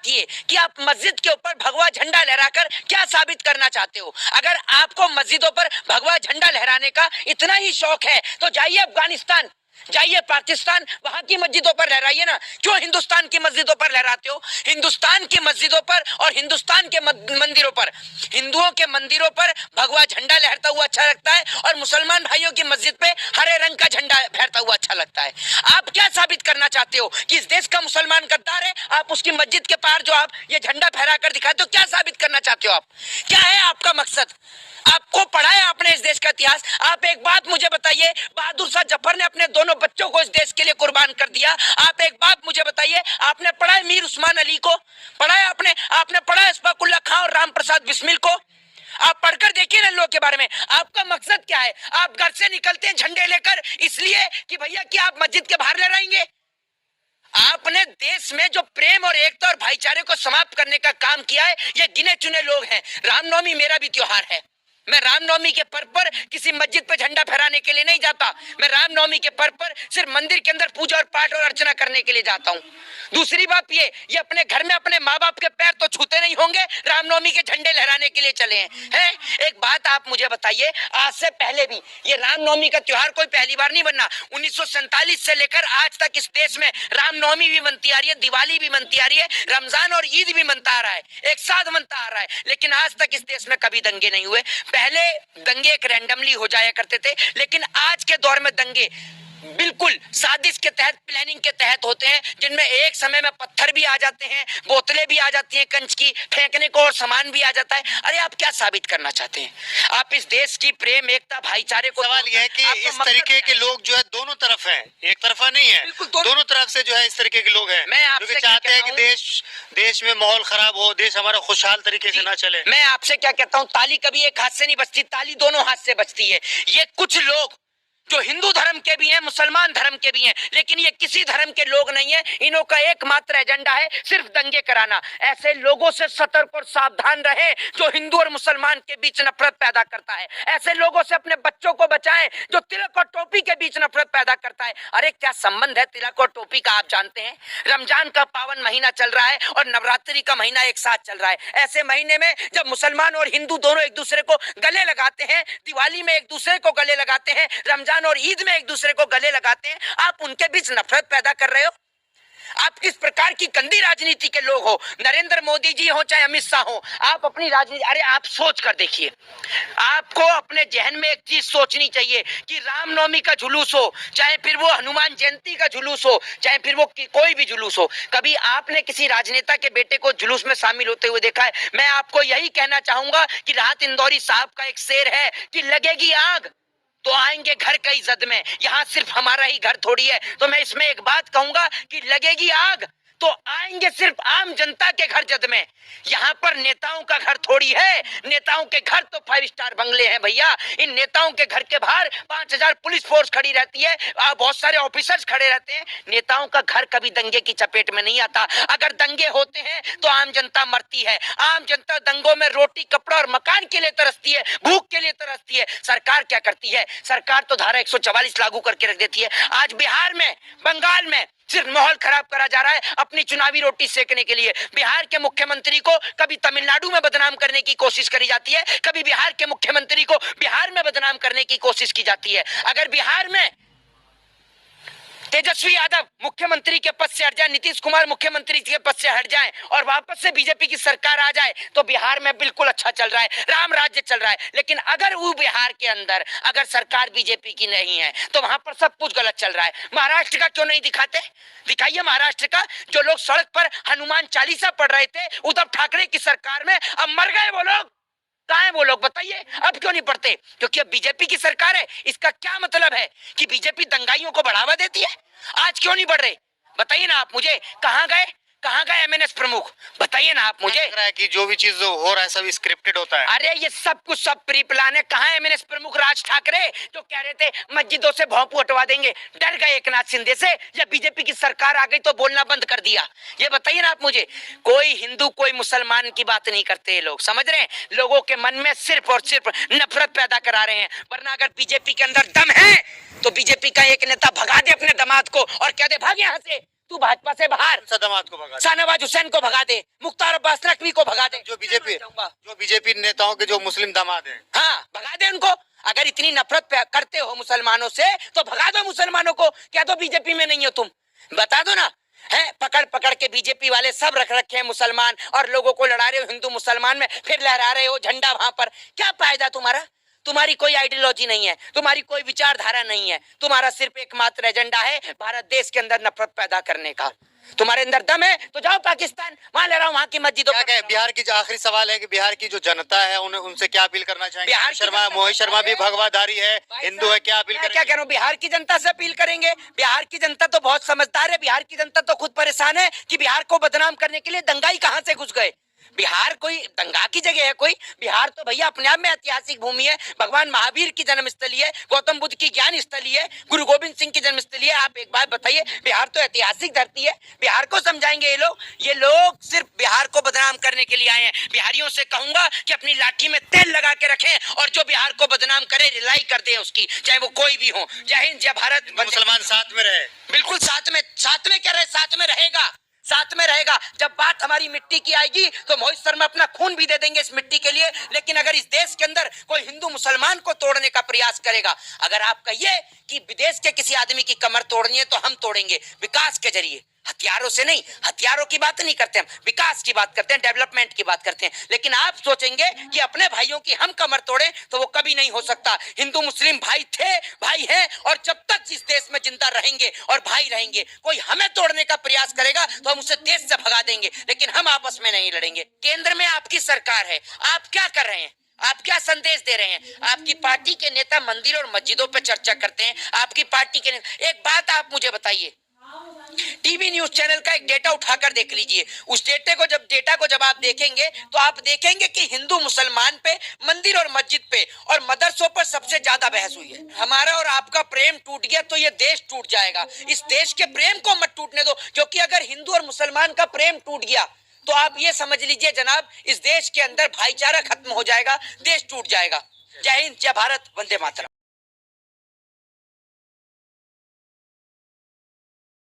किए कि आप मस्जिद के ऊपर भगवा झंडा लहराकर क्या साबित करना चाहते हो। अगर आपको मस्जिदों पर भगवा झंडा लहराने का इतना ही शौक है तो जाइए अफगानिस्तान, जाइए पाकिस्तान, वहां की मस्जिदों पर लहराइए ना। क्यों हिंदुस्तान की मस्जिदों पर लहराते हो? हिंदुस्तान की मस्जिदों पर और हिंदुस्तान के मंदिरों पर, हिंदुओं के मंदिरों पर भगवा झंडा लहरता हुआ अच्छा लगता है और मुसलमान भाइयों की मस्जिद पे हरे रंग का झंडा फहरता हुआ अच्छा लगता है। आप क्या साबित करना चाहते हो कि इस देश का मुसलमान गद्दार है? आप उसकी मस्जिद के पार जो आप ये झंडा फहरा कर दिखाते हो, क्या साबित करना चाहते हो आप? क्या है आपका मकसद? आपको पढ़ा है आपने इस देश का इतिहास? आप एक बात मुझे बताइए, बहादुर शाह जफर ने अपने दोनों बच्चों को इस देश के लिए कुर्बान कर दिया। आप एक बात मुझे बताइए, आपने पढ़ा है मीर उस्मान अली को? पढ़ा है आपने? आपने पढ़ा है इस्फाकुल्ला खां और राम प्रसाद बिस्मिल को? आप पढ़कर देखिए ना लोगों के बारे में। आपका मकसद क्या है? आप घर से निकलते हैं झंडे लेकर इसलिए कि भैया कि आप मस्जिद के बाहर लहराएंगे। आपने देश में जो प्रेम और एकता और भाईचारे को समाप्त करने का काम किया है, ये गिने चुने लोग हैं। रामनवमी मेरा भी त्योहार है। मैं रामनवमी के पर्व पर किसी मस्जिद पे झंडा फहराने के लिए नहीं जाता। मैं रामनवमी के पर्व पर सिर्फ मंदिर के अंदर पूजा और पाठ और अर्चना करने के लिए जाता हूँ। दूसरी बात ये अपने घर में अपने माँ बाप के पैर तो छूते नहीं होंगे, रामनवमी के झंडे लहराने के लिए चले हैं। एक बात आप मुझे बताइए, आज से पहले भी ये रामनवमी का त्योहार कोई पहली बार नहीं बनना। 1947 से लेकर आज तक इस देश में रामनवमी भी बनती आ रही है, दिवाली भी बनती आ रही है, रमजान और ईद भी बनता आ रहा है, एक साथ बनता आ रहा है। लेकिन आज तक इस देश में कभी दंगे नहीं हुए। पहले दंगे एक रैंडमली हो जाया करते थे, लेकिन आज के दौर में दंगे बिल्कुल साजिश के तहत, प्लानिंग के तहत होते हैं, जिनमें एक समय में पत्थर भी आ जाते हैं, बोतलें भी आ जाती हैं कंच की फेंकने को और सामान भी आ जाता है। अरे आप क्या साबित करना चाहते हैं? आप इस देश की प्रेम, एकता, भाईचारे को, सवाल यह है कि इस तरीके के लोग जो है दोनों तरफ हैं, एक तरफा नहीं है, दोनों तरफ से जो है इस तरीके के लोग हैं। मैं आपसे चाहते हैं कि देश में माहौल खराब हो, देश हमारा खुशहाल तरीके से ना चले। मैं आपसे क्या कहता हूँ, ताली कभी एक हाथ से नहीं बजती, ताली दोनों हाथ से बजती है। ये कुछ लोग जो हिंदू धर्म के भी हैं, मुसलमान धर्म के भी हैं, लेकिन ये किसी धर्म के लोग नहीं है। इन्हों का एकमात्र एजेंडा है सिर्फ दंगे कराना। ऐसे लोगों से सतर्क और सावधान रहे जो हिंदू और मुसलमान के बीच नफरत पैदा करता है। ऐसे लोगों से अपने बच्चों को बचाएं जो तिलक और टोपी के बीच नफरत पैदा करता है। अरे क्या संबंध है तिलक और टोपी का? आप जानते हैं रमजान का पावन महीना चल रहा है और नवरात्रि का महीना एक साथ चल रहा है। ऐसे महीने में जब मुसलमान और हिंदू दोनों एक दूसरे को गले लगाते हैं, दिवाली में एक दूसरे को गले लगाते हैं, रमजान और ईद में एक दूसरे को गले लगाते हैं, आप उनके बीच नफरत पैदा कर रहे हो। आप किस प्रकार की गंदी राजनीति के लोग हो? नरेंद्र मोदी जी हो चाहे अमित शाह हो, आप अपनी राजनीति, अरे आप सोच कर देखिए। आपको अपने जहन में एक चीज सोचनी चाहिए कि रामनवमी का जुलूस हो, चाहे फिर वो हनुमान जयंती का जुलूस हो, चाहे फिर वो कोई भी जुलूस हो, कभी आपने किसी राजनेता के बेटे को जुलूस में शामिल होते हुए देखा है? मैं आपको यही कहना चाहूंगा कि राहत इंदौरी साहब का एक शेर है कि लगेगी आग तो आएंगे घर कई जद में, यहाँ सिर्फ हमारा ही घर थोड़ी है। तो मैं इसमें एक बात कहूंगा कि लगेगी आग तो आएंगे सिर्फ आम जनता के घर जद में। यहाँ पर नेताओं का घर थोड़ी है। नेताओं के घर तो 5 स्टार बंगले हैं भैया। इन नेताओं के घर के बाहर 5000 पुलिस फोर्स खड़ी रहती है, बहुत सारे ऑफिसर्स खड़े रहते हैं। नेताओं का घर कभी दंगे की चपेट में नहीं आता। अगर दंगे होते हैं तो आम जनता मरती है। आम जनता दंगों में रोटी, कपड़ा और मकान के लिए तरसती है, भूख के लिए तरसती है। सरकार क्या करती है? सरकार तो धारा 144 लागू करके रख देती है। आज बिहार में, बंगाल में सिर्फ माहौल खराब करा जा रहा है अपनी चुनावी रोटी सेकने के लिए। बिहार के मुख्यमंत्री को कभी तमिलनाडु में बदनाम करने की कोशिश करी जाती है, कभी बिहार के मुख्यमंत्री को बिहार में बदनाम करने की कोशिश की जाती है। अगर बिहार में तेजस्वी यादव मुख्यमंत्री के पद से हट जाए, नीतीश कुमार मुख्यमंत्री के पद से हट जाए और वापस से बीजेपी की सरकार आ जाए तो बिहार में बिल्कुल अच्छा चल रहा है, राम राज्य चल रहा है। लेकिन अगर वो बिहार के अंदर अगर सरकार बीजेपी की नहीं है तो वहां पर सब कुछ गलत चल रहा है। महाराष्ट्र का क्यों नहीं दिखाते? दिखाइए महाराष्ट्र का। जो लोग सड़क पर हनुमान चालीसा पढ़ रहे थे उद्धव ठाकरे की सरकार में, अब मर गए वो लोग। कहाँ है वो लोग बताइए? अब क्यों नहीं पढ़ते? क्योंकि अब बीजेपी की सरकार है। इसका क्या मतलब है कि बीजेपी दंगाइयों को बढ़ावा देती है? आज क्यों नहीं बढ़ रहे बताइए ना आप मुझे। कहाँ गए एमएनएस प्रमुख? बताइए ना आप मुझे। लग रहा है कि जो भी चीज हो रहा है सब स्क्रिप्टेड होता है। अरे ये सब कुछ सब प्री प्लान है। कहाँ एमएनएस प्रमुख राज ठाकरे जो कह रहे थे मस्जिदों से भोंपू हटवा देंगे? डर गए एकनाथ शिंदे से या बीजेपी की सरकार आ गई तो बोलना बंद कर दिया? ये बताइए ना आप मुझे। कोई हिंदू कोई मुसलमान की बात नहीं करते ये लोग, समझ रहे हैं? लोगों के मन में सिर्फ और सिर्फ नफरत पैदा करा रहे हैं। वरना अगर बीजेपी के अंदर दम है तो बीजेपी का एक नेता भगा दे अपने दामाद को और कह दे भाग यहाँ से, तू भाजपा से बाहर दामाद को भगा दे, शाहनवाज हुसैन को भगा दे, मुख्तार अब्बास नकवी को भगा दे, जो बीजेपी नेताओं के जो मुस्लिम दामाद हैं, हाँ भगा दे उनको। अगर इतनी नफरत करते हो मुसलमानों से तो भगा दो मुसलमानों को। क्या दो बीजेपी में नहीं हो तुम, बता दो ना। है पकड़ पकड़ के बीजेपी वाले सब रख रखे हैं मुसलमान, और लोगों को लड़ा रहे हो हिंदू मुसलमान में, फिर लहरा रहे हो झंडा वहां पर। क्या फायदा तुम्हारा? तुम्हारी कोई आइडियोलॉजी नहीं है, तुम्हारी कोई विचारधारा नहीं है, तुम्हारा सिर्फ एकमात्र एजेंडा है भारत देश के अंदर नफरत पैदा करने का। तुम्हारे अंदर दम है तो जाओ पाकिस्तान, वहां ले रहा हूँ, वहां की मस्जिदों। क्या बिहार की जो आखिरी सवाल है कि बिहार की जो जनता है उन्हें उनसे क्या अपील करना चाहेंगे? बिहार मोहित शर्मा भी भगवाधारी है, हिंदू है, क्या अपील? क्या कह रहा हूँ, बिहार की जनता से अपील करेंगे। बिहार की जनता तो बहुत समझदार है, बिहार की जनता तो खुद परेशान है कि बिहार को बदनाम करने के लिए दंगाई कहां से घुस गए। बिहार कोई दंगा की जगह है कोई? बिहार तो भैया अपने आप में ऐतिहासिक भूमि है, भगवान महावीर की जन्मस्थली है, गौतम बुद्ध की ज्ञान स्थली है, गुरु गोविंद सिंह की जन्मस्थली है। आप एक बात बताइए, बिहार तो ऐतिहासिक धरती है, बिहार को समझाएंगे ये लोग सिर्फ बिहार को बदनाम करने के लिए आए हैं। बिहारियों से कहूंगा कि अपनी लाठी में तेल लगा के रखें और जो बिहार को बदनाम करे रिलाई कर दे उसकी, चाहे वो कोई भी हो। जय हिंद, जय भारत। मुसलमान साथ में रहे, बिल्कुल साथ में क्या रहे, साथ में रहेगा, साथ में रहेगा। जब बात हमारी मिट्टी की आएगी तो मोहित शर्मा अपना खून भी दे देंगे इस मिट्टी के लिए। लेकिन अगर इस देश के अंदर कोई हिंदू मुसलमान को तोड़ने का प्रयास करेगा, अगर आप कहिए कि विदेश के किसी आदमी की कमर तोड़नी है तो हम तोड़ेंगे, विकास के जरिए, हथियारों से नहीं। हथियारों की बात नहीं करते हम, विकास की बात करते हैं, डेवलपमेंट की बात करते हैं। लेकिन आप सोचेंगे कि अपने भाइयों की हम कमर तोड़ें तो वो कभी नहीं हो सकता। हिंदू मुस्लिम भाई थे, भाई हैं, और जब तक इस देश में जिंदा रहेंगे और भाई रहेंगे, कोई हमें तोड़ने का प्रयास करेगा तो हम उसे देश से भगा देंगे, लेकिन हम आपस में नहीं लड़ेंगे। केंद्र में आपकी सरकार है, आप क्या कर रहे हैं? आप क्या संदेश दे रहे हैं? आपकी पार्टी के नेता मंदिर और मस्जिदों पर चर्चा करते हैं। आपकी पार्टी के एक बात आप मुझे बताइए, टीवी न्यूज चैनल का एक डेटा उठाकर देख लीजिए। उस डेटा को जब आप देखेंगे तो आप देखेंगे कि हिंदू मुसलमान पे, मंदिर और मस्जिद पे और मदरसों पर सबसे ज्यादा बहस हुई है। हमारा और आपका प्रेम टूट गया तो ये देश टूट जाएगा। इस देश के प्रेम को मत टूटने दो, क्योंकि अगर हिंदू और मुसलमान का प्रेम टूट गया तो आप ये समझ लीजिए जनाब, इस देश के अंदर भाईचारा खत्म हो जाएगा, देश टूट जाएगा। जय हिंद, जय भारत, वंदे मातरम।